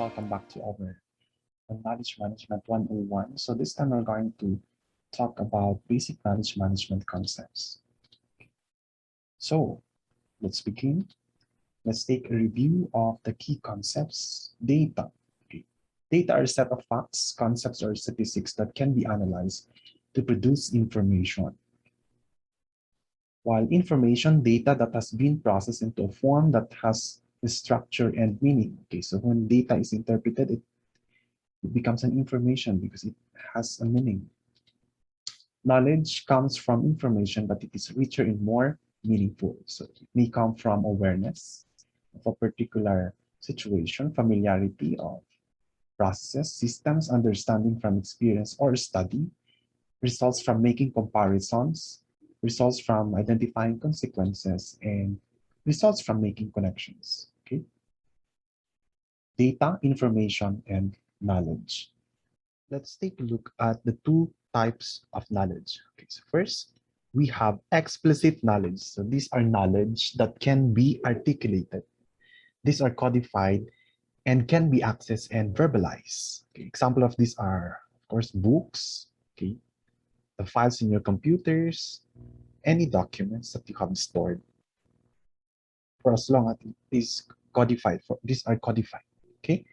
welcome back to our Knowledge Management 101. So this time we're going to talk about basic knowledge management concepts. So let's begin. Let's take a review of the key concepts. Data. Okay. Data are a set of facts, concepts, or statistics that can be analyzed to produce information. While information, data that has been processed into a form that has the structure and meaning. Okay, so when data is interpreted, it becomes an information because it has a meaning. Knowledge comes from information, but it is richer and more meaningful. So it may come from awareness of a particular situation, familiarity of processes, systems, understanding from experience or study, results from making comparisons, results from identifying consequences, and results from making connections. Okay? Data, information, and knowledge. Let's take a look at the two types of knowledge. Okay, so first, we have explicit knowledge. So these are knowledge that can be articulated. These are codified and can be accessed and verbalized. Okay, example of these are, of course, books, okay, the files in your computers, any documents that you have stored for as long as it is codified. These are codified. Okay.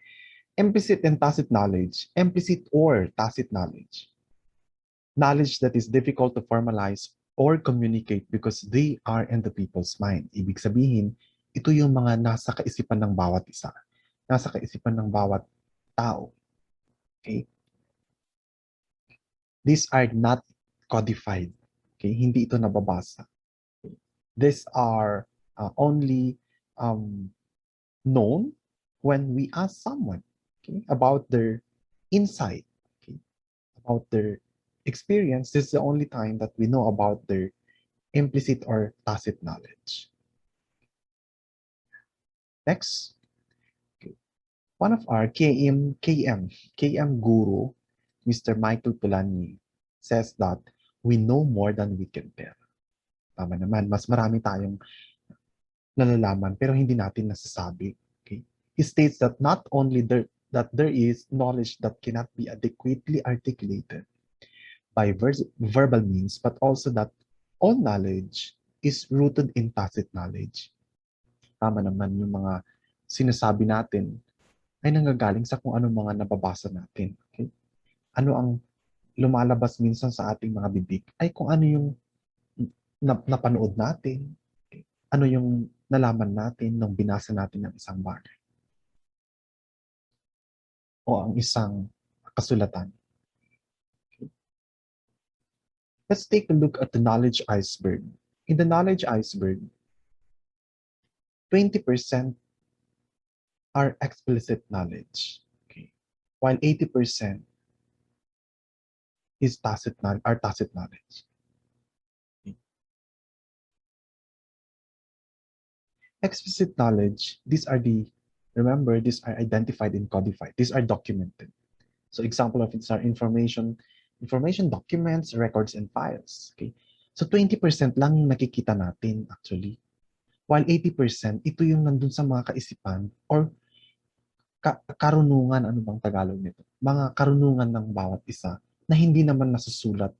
Implicit and tacit knowledge. Implicit or tacit knowledge. Knowledge that is difficult to formalize or communicate because they are in the people's mind. Ibig sabihin, ito yung mga nasa kaisipan ng bawat isa. Nasa kaisipan ng bawat tao. Okay? These are not codified. Okay? Hindi ito nababasa. Okay? These are only known when we ask someone, okay, about their insight, okay, about their experience. This is the only time that we know about their implicit or tacit knowledge. Next, okay. One of our KM guru, Mr. Michael Polanyi, says that we know more than we can tell. Tama naman, mas marami tayong nalalaman pero hindi natin nasasabi. Okay? He states that not only that there is knowledge that cannot be adequately articulated by verbal means, but also that all knowledge is rooted in tacit knowledge. Tama naman yung mga sinasabi natin ay nanggagaling sa kung anong mga nababasa natin. Okay? Ano ang lumalabas minsan sa ating mga bibig ay kung ano yung napanood natin, okay? Ano yung nalaman natin nung binasa natin ng isang bagay o ang isang kasulatan. Okay. Let's take a look at the knowledge iceberg. In the knowledge iceberg, 20% are explicit knowledge, okay, while 80% is tacit knowledge. Okay. Explicit knowledge, remember, these are identified and codified. These are documented. So example of it are information documents, records, and files. Okay. So 20% lang yung nakikita natin actually. While 80%, ito yung nandun sa mga kaisipan or karunungan, ano bang Tagalog nito? Mga karunungan ng bawat isa na hindi naman nasusulat.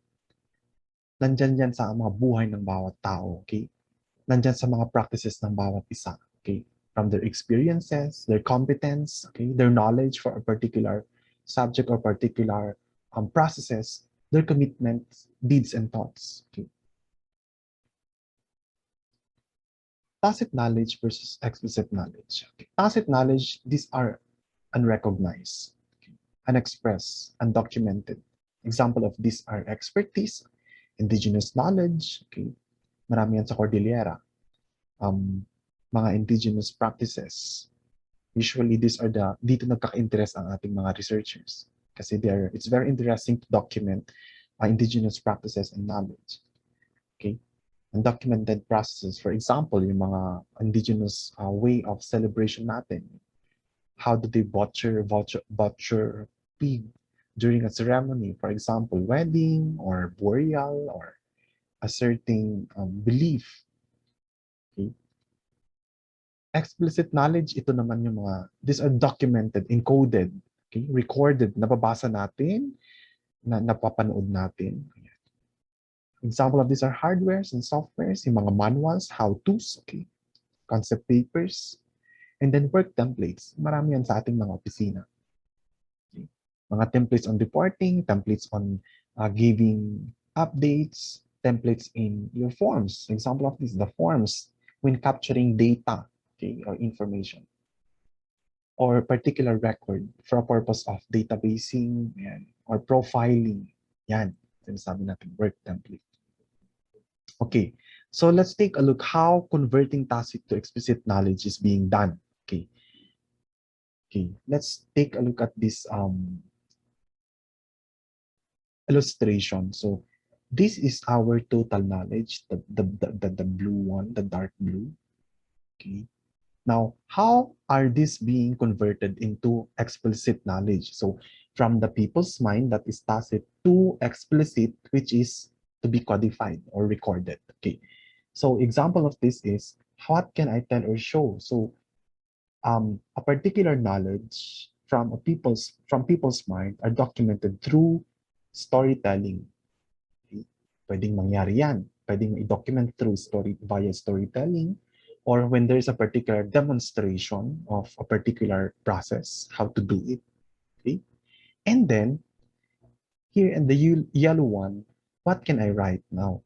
Nandyan yan sa mga buhay ng bawat tao. Okay. Nandyan sa mga practices ng bawat isa. Okay. From their experiences, their competence, okay, their knowledge for a particular subject or particular processes, their commitments, deeds, and thoughts. Okay. Tacit knowledge versus explicit knowledge. Okay. Tacit knowledge, these are unrecognized, okay, unexpressed, undocumented. Example of these are expertise, indigenous knowledge, okay, marami yan sa Cordillera. Mga indigenous practices. Usually, these are dito nagkaka-interest ang ating mga researchers. Kasi it's very interesting to document indigenous practices and knowledge. Okay? Undocumented processes, for example, yung mga indigenous way of celebration natin. How do they butcher pig during a ceremony? For example, wedding or burial or a certain belief. Okay? Explicit knowledge, ito naman yung mga, these are documented, encoded, okay, recorded, nababasa natin, napapanood natin. Example of these are hardwares and softwares, yung mga manuals, how-tos, okay, concept papers, and then work templates. Marami yan sa ating mga opisina. Okay. Mga templates on reporting, templates on giving updates, templates in your forms. Example of this, the forms when capturing data, okay, or information, or particular record for a purpose of databasing, yan, or profiling. Yan, sinasabi natin, work template. Okay, so let's take a look how converting tacit to explicit knowledge is being done. Okay, okay, let's take a look at this illustration. So this is our total knowledge, the blue one, the dark blue. Okay. Now, how are these being converted into explicit knowledge? So from the people's mind that is tacit to explicit, which is to be codified or recorded. Okay. So example of this is, what can I tell or show? So a particular knowledge from people's mind are documented through storytelling. Okay? Pwedeng mangyari yan. Pwedeng i-document through via storytelling, or when there's a particular demonstration of a particular process, how to do it. Okay? And then, here in the yellow one, what can I write now?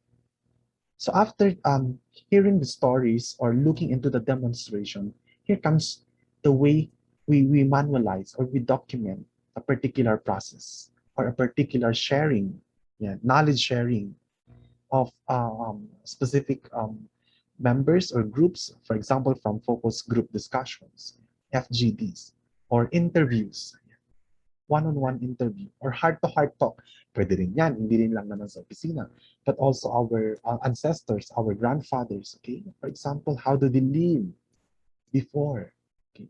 So after hearing the stories or looking into the demonstration, here comes the way we manualize or we document a particular process or a particular sharing, yeah, knowledge sharing of specific members or groups, for example, from focus group discussions, FGDs, or interviews, one-on-one interview, or heart-to-heart talk. Pwede rin yan, hindi rin lang naman sa opisina, but also our ancestors, our grandfathers, okay? For example, how do they live before? Okay?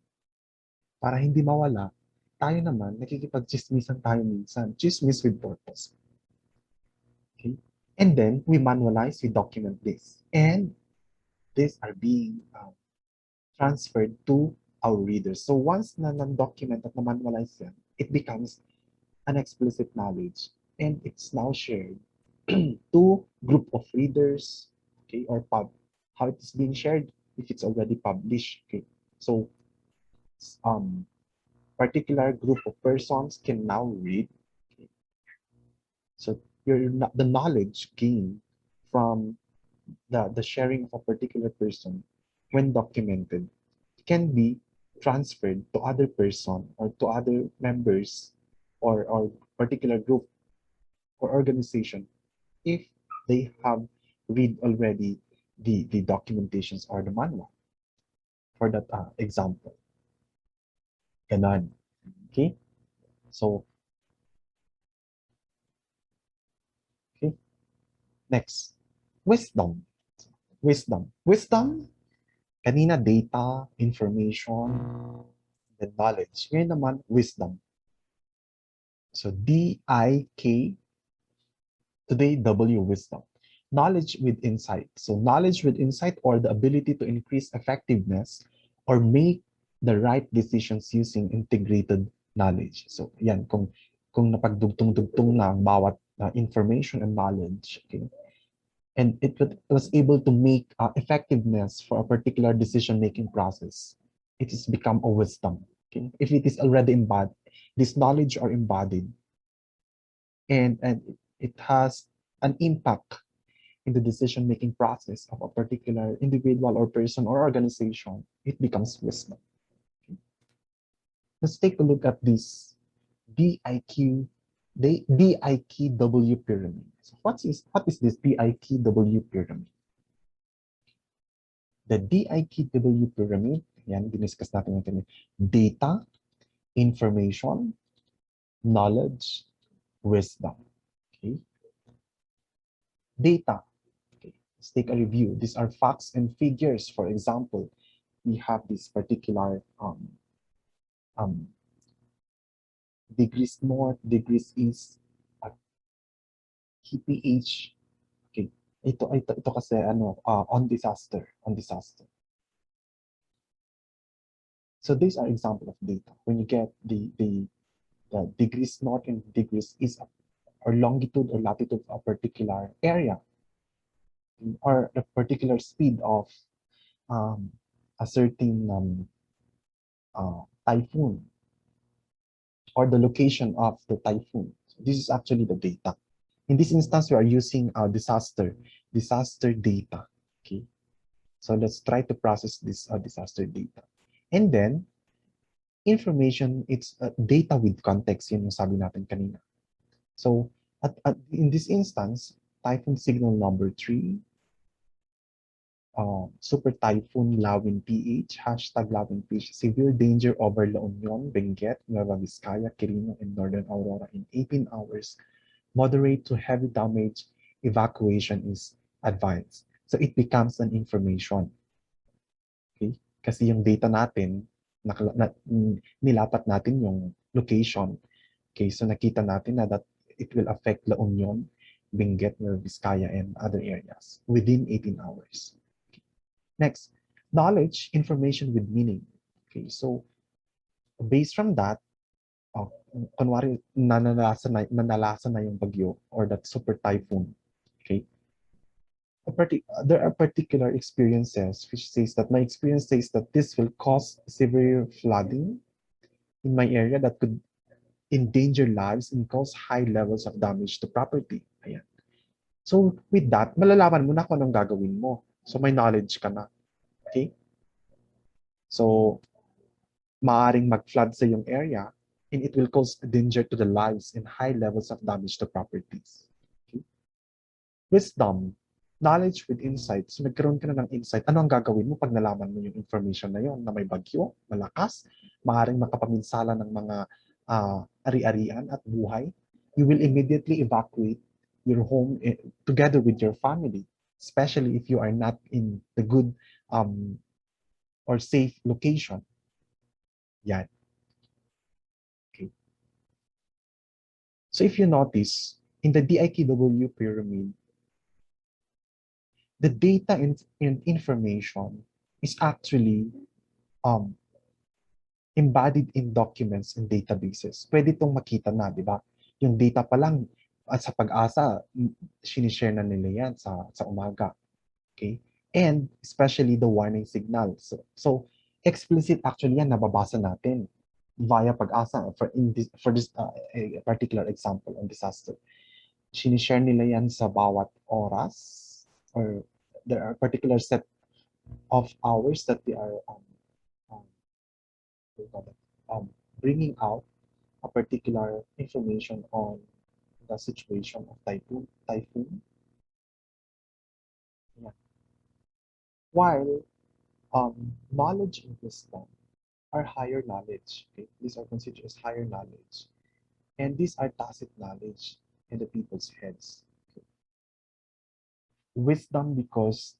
Para hindi mawala, tayo naman, nakikipag-chismisan tayo minsan. Chismis with purpose. Okay? And then, we manualize, we document this. And these are being transferred to our readers. So once na document at na-manualize yan, it becomes an explicit knowledge, and it's now shared to group of readers, okay, or how it is being shared if it's already published, okay. So particular group of persons can now read, okay. So the knowledge gained from the sharing of a particular person when documented can be transferred to other person or to other members or particular group or organization if they have read already the documentations or the manual for that example. Ganon. Okay? So, okay. Next. Wisdom. Wisdom, kanina data, information, the knowledge. Ngayon naman, wisdom. So, D-I-K, today, W, wisdom. Knowledge with insight. So knowledge with insight, or the ability to increase effectiveness or make the right decisions using integrated knowledge. So yan, kung napagdugtong-dugtong na ang bawat information and knowledge, okay? And it was able to make effectiveness for a particular decision-making process. It has become a wisdom. Okay? If it is already embodied, this knowledge are embodied, and it has an impact in the decision-making process of a particular individual or person or organization, it becomes wisdom. Okay. Let's take a look at this DIQ, the DIKW pyramid. So what is this DIKW pyramid? The DIKW pyramid, yan, diniscuss natin natin. Data, information, knowledge, wisdom. Okay. Data. Okay. Let's take a review. These are facts and figures. For example, we have this particular um, degrees north, degrees east, at KPH. Okay. Ito kasi ano, on disaster. So these are example of data. When you get the degrees north and degrees east or longitude or latitude of a particular area or a particular speed of um, a certain typhoon or the location of the typhoon. So this is actually the data. In this instance, we are using disaster data. Okay, so let's try to process this disaster data. And then, information, it's data with context, yun yung sabi natin kanina. So, in this instance, typhoon signal number 3, super typhoon Lawin PH, hashtag Lawin PH, severe danger over La Union, Benguet, Nueva Vizcaya, Quirino, and Northern Aurora in 18 hours. Moderate to heavy damage, evacuation is advised. So it becomes an information. Okay? Kasi yung data natin, nilapat natin yung location. Okay, so nakita natin na that it will affect La Union, Benguet, Nueva Vizcaya, and other areas within 18 hours. Next, knowledge, information with meaning. Okay, so based from that, kunwari nanalasan na yung bagyo or that super typhoon. Okay, there are particular experiences which says that my experience says that this will cause severe flooding in my area that could endanger lives and cause high levels of damage to property. Ayan. So with that, malalaman mo na kung anong gagawin mo. So may knowledge ka na. Okay? So, maaring mag-flood sa yung area and it will cause danger to the lives and high levels of damage to properties. Okay? Wisdom, knowledge with insight. So nagkaroon ka na ng insight. Ano ang gagawin mo pag nalaman mo yung information na yon na may bagyo, malakas, maaring makapaminsala ng mga ari-arian at buhay? You will immediately evacuate your home together with your family, especially if you are not in the good or safe location. Yan. Okay. So if you notice, in the DIKW pyramid, the data and information is actually embodied in documents and databases. Pwede itong makita na, di ba? Yung data pa lang at sa pag-asa, sinishare na nila yan sa umaga. Okay? And especially the warning signals. So explicit actually yan, nababasa natin via pag-asa for this a particular example on disaster. Sinishare nila yan sa bawat oras or there are particular set of hours that they are bringing out a particular information on the situation of typhoon. Yeah. While knowledge and wisdom are higher knowledge. Okay? These are considered as higher knowledge. And these are tacit knowledge in the people's heads. Okay? Wisdom because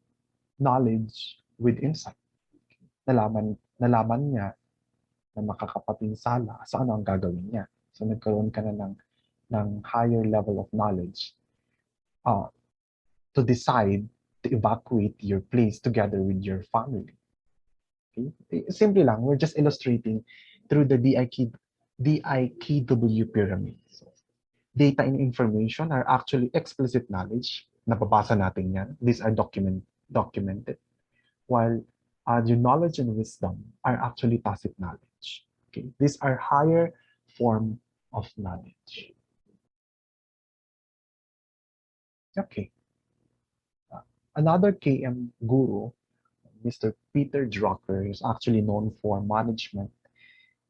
knowledge with insight. Nalaman niya na makakapapinsala sa ano ang gagawin niya. So nagkaroon ka na ng higher level of knowledge to decide to evacuate your place together with your family. Okay? Simple lang, we're just illustrating through the DIKW pyramid. So, data and information are actually explicit knowledge. Nababasa natin yan. These are documented. While your knowledge and wisdom are actually tacit knowledge. Okay? These are higher form of knowledge. Okay. Another KM guru, Mr. Peter Drucker, is actually known for management,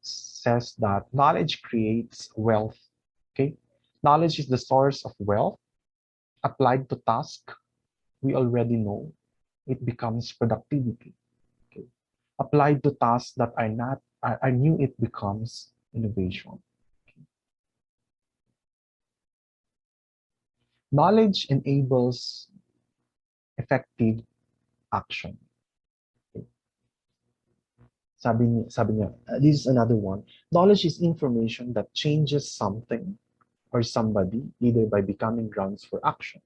says that knowledge creates wealth. Okay? Knowledge is the source of wealth. Applied to task we already know, it becomes productivity. Okay? Applied to tasks that are new, it becomes innovation. Okay? Knowledge enables effective action. Okay? Sabi niya, this is another one. Knowledge is information that changes something or somebody, either by becoming grounds for action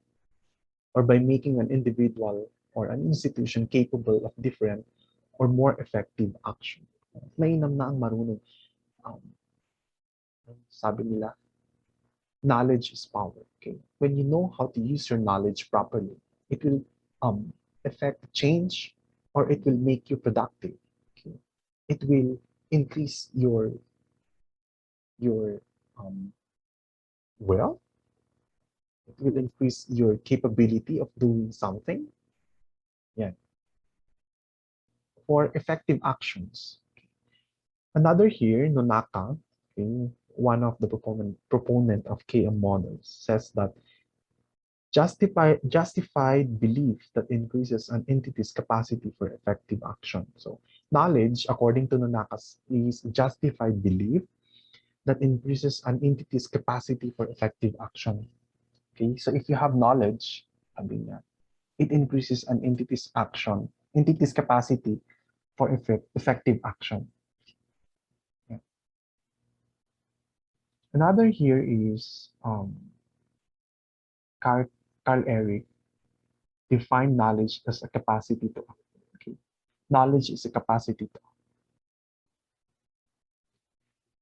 or by making an individual or an institution capable of different or more effective action. Mainam na ang marunong. Um, Sabi nila, knowledge is power. Okay, when you know how to use your knowledge properly, it will affect change, or it will make you productive. Okay, it will increase your um, well, it will increase your capability of doing something. Yeah, for effective actions. Another here, Nonaka, okay, one of the proponent of KM models, says that justified belief that increases an entity's capacity for effective action. So knowledge, according to Nanakas, is justified belief that increases an entity's capacity for effective action. Okay, so if you have knowledge, sabi niya, it increases an entity's capacity for effective action. Yeah. Another here is Carl, Carl Eric define knowledge as a capacity to act. Okay. Knowledge is a capacity to act.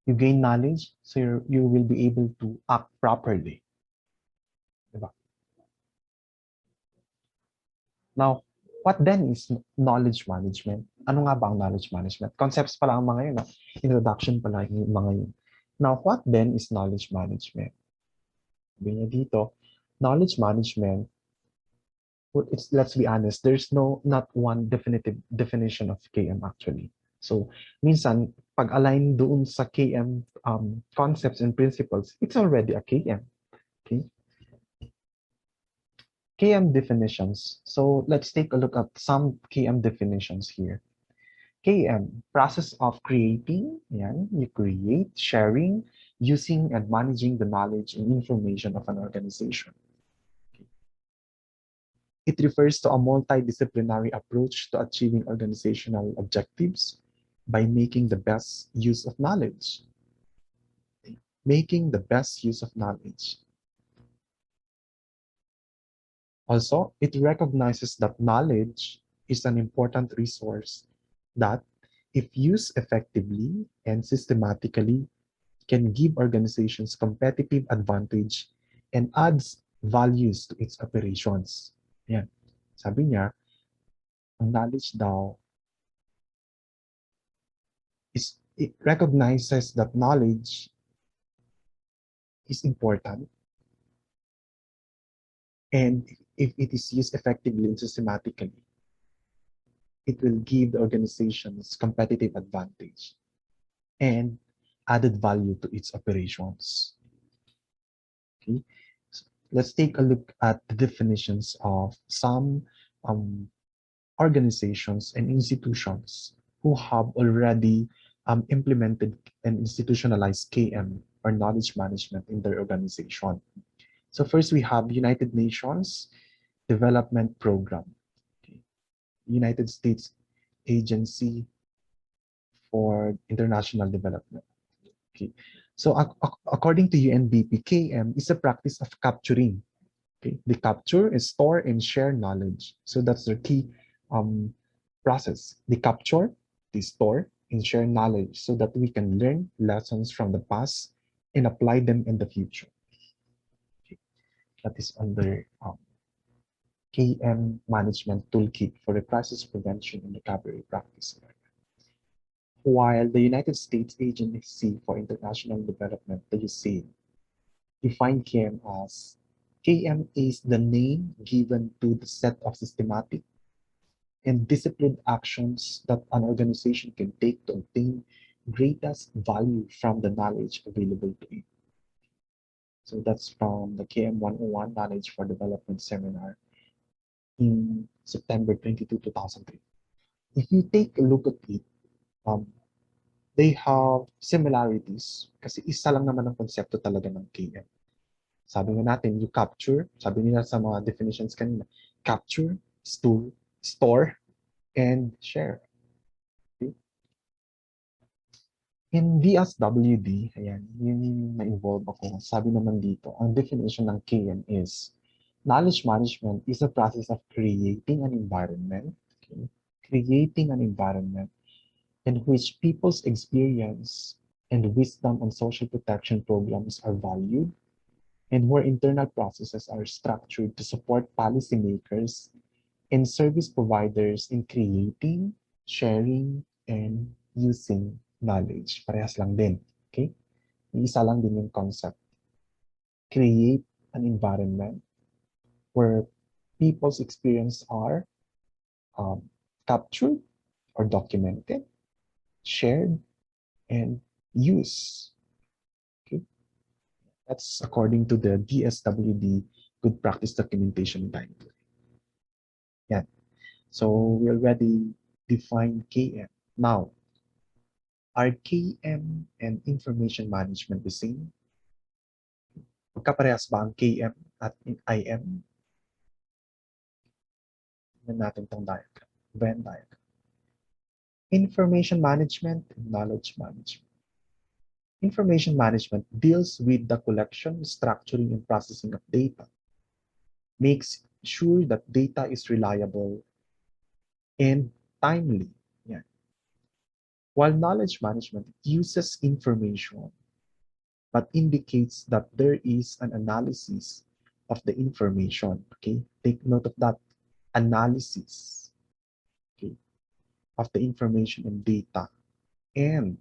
You gain knowledge, so you will be able to act properly. Diba? Now, what then is knowledge management? Ano nga ba ang knowledge management? Concepts pa lang ang mga yun. No? Introduction pa lang yung mga yun. Now, what then is knowledge management? Sabi niya dito, knowledge management, let's be honest, there's not one definitive definition of KM actually. So, minsan, pag-align doon sa KM concepts and principles, it's already a KM. Okay? KM definitions. So, let's take a look at some KM definitions here. KM, process of creating, yan, you create, sharing, using, and managing the knowledge and information of an organization. It refers to a multidisciplinary approach to achieving organizational objectives by making the best use of knowledge. Making the best use of knowledge. Also, it recognizes that knowledge is an important resource that, if used effectively and systematically, can give organizations competitive advantage and adds values to its operations. Yan. Sabi niya, ang knowledge daw it recognizes that knowledge is important, and if it is used effectively and systematically, it will give the organizations competitive advantage and added value to its operations. Okay, so let's take a look at the definitions of some organizations and institutions who have already implemented and institutionalized KM, or knowledge management, in their organization. So first we have United Nations Development Program, okay. United States Agency for International Development. Okay. So according to UNDP, KM is a practice of capturing. Okay. They capture, store, and share knowledge. So that's their key process. They capture, they store, and share knowledge so that we can learn lessons from the past and apply them in the future. Okay. That is under KM Management Toolkit for the Crisis Prevention and Recovery Practice. While the United States Agency for International Development, the USAID, define KM is the name given to the set of systematic and disciplined actions that an organization can take to obtain greatest value from the knowledge available to it. So that's from the KM 101 Knowledge for Development Seminar in September 22, 2003. If you take a look at it, they have similarities kasi isa lang naman ang konsepto talaga ng KM. Sabi nga natin, you capture, sabi nila sa mga definitions kanina, capture, store, and share. Okay? In DSWD, ayan, yun yung na-involve ako. Sabi naman dito, ang definition ng KM is, knowledge management is a process of creating an environment, okay? Creating an environment in which people's experience and wisdom on social protection programs are valued, and where internal processes are structured to support policymakers and service providers in creating, sharing, and using knowledge. Parehas lang din. Okay? Isa lang din yung concept. Create an environment where people's experience are um, captured or documented, shared, and used. Okay? That's according to the DSWD Good Practice Documentation Guide. Yeah. So we already defined KM. Now, are KM and information management the same? Magkaparehas ba ang KM at IM? Tignan natin itong diagram, Venn diagram. Information management and knowledge management. Information management deals with the collection, structuring, and processing of data, makes sure that data is reliable and timely. Yeah. While knowledge management uses information, but indicates that there is an analysis of the information. Okay, take note of that analysis. Okay, of the information and data, and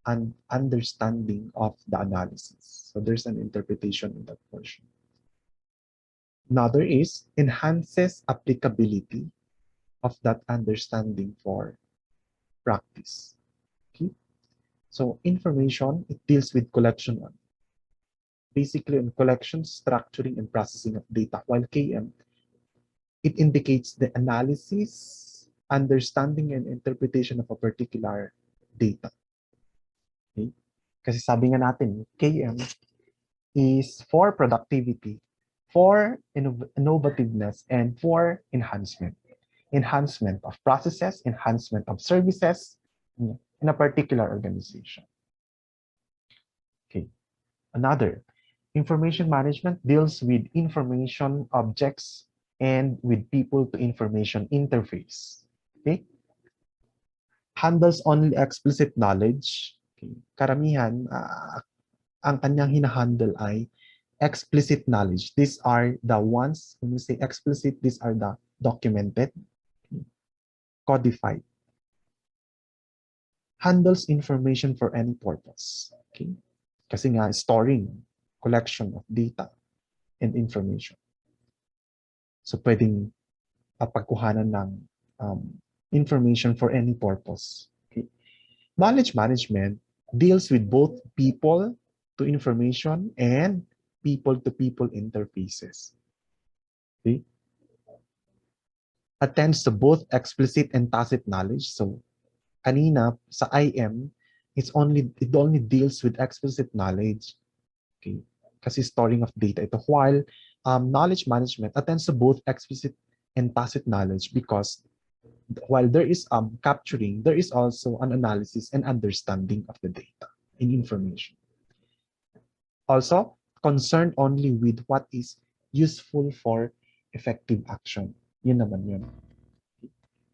an understanding of the analysis. So there's an interpretation in that portion. Another is enhances applicability of that understanding for practice. Okay? So information, it deals with collection, basically on collection, structuring, and processing of data, while KM, it indicates the analysis, understanding, and interpretation of a particular data. Okay? Kasi sabi nga natin, KM is for productivity, for innovativeness, and for enhancement. Enhancement of processes, enhancement of services in a particular organization. Okay. Another, information management deals with information objects and with people to information interface. Okay. Handles only explicit knowledge. Okay. Karamihan, ang kanyang hinahandle ay explicit knowledge. These are the ones, when we say explicit, these are the documented, codified. Handles information for any purpose. Okay? Kasi nga, storing, collection of data and information. So, pwedeng pagkuhanan ng information for any purpose. Okay? Knowledge management deals with both people to information and people-to-people interfaces. Okay? Attends to both explicit and tacit knowledge. So, kanina sa IM, it only deals with explicit knowledge. Okay? Kasi storing of data ito. While knowledge management attends to both explicit and tacit knowledge, because while there is capturing, there is also an analysis and understanding of the data and information. Also, concerned only with what is useful for effective action. Yun naman yun.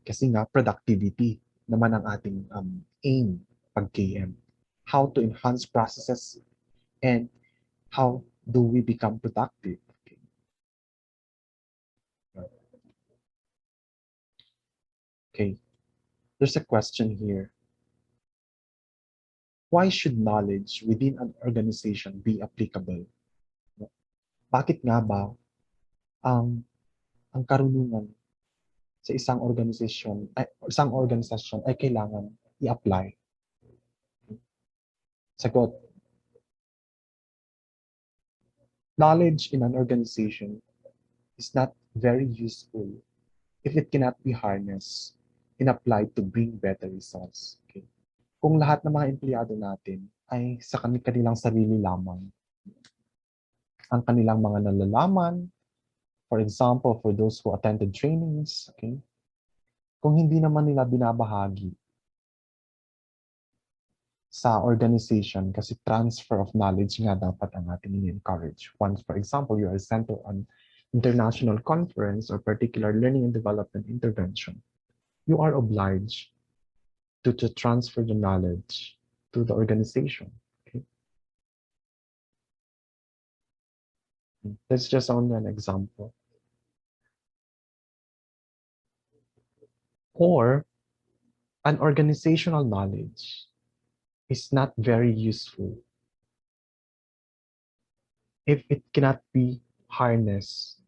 Kasi nga, productivity naman ang ating aim pag KM. How to enhance processes and how do we become productive. Okay, there's a question here. Why should knowledge within an organization be applicable? Bakit nga ba ang karunungan sa isang organisasyon ay kailangan i-apply? Sagot. Knowledge in an organization is not very useful if it cannot be harnessed and applied to bring better results. Okay? Kung lahat ng mga empleyado natin ay sa kanilang sarili lamang, ang kanilang mga nalalaman, for example, for those who attended trainings, okay? Kung hindi naman nila binabahagi sa organization, kasi transfer of knowledge nga dapat ang ating i-encourage. Once, for example, you are sent to an international conference or particular learning and development intervention, you are obliged to transfer the knowledge to the organization. Okay? That's just only an example. Or an organizational knowledge is not very useful if it cannot be harnessed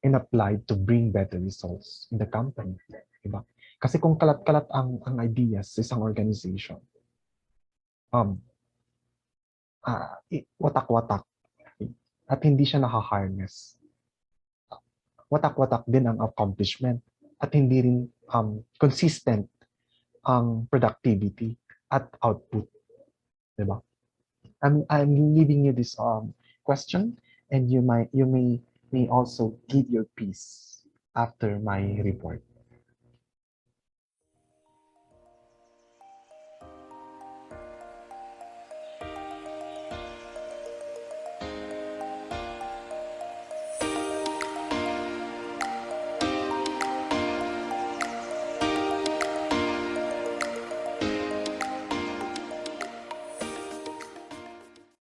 and applied to bring better results in the company. Diba? Kasi kung kalat-kalat ang ideas sa isang organization, um, watak-watak, at hindi siya nakaharness. Watak-watak din ang accomplishment at hindi rin consistent ang productivity at output. Diba? I'm leaving you this question, and you may also give your piece after my report.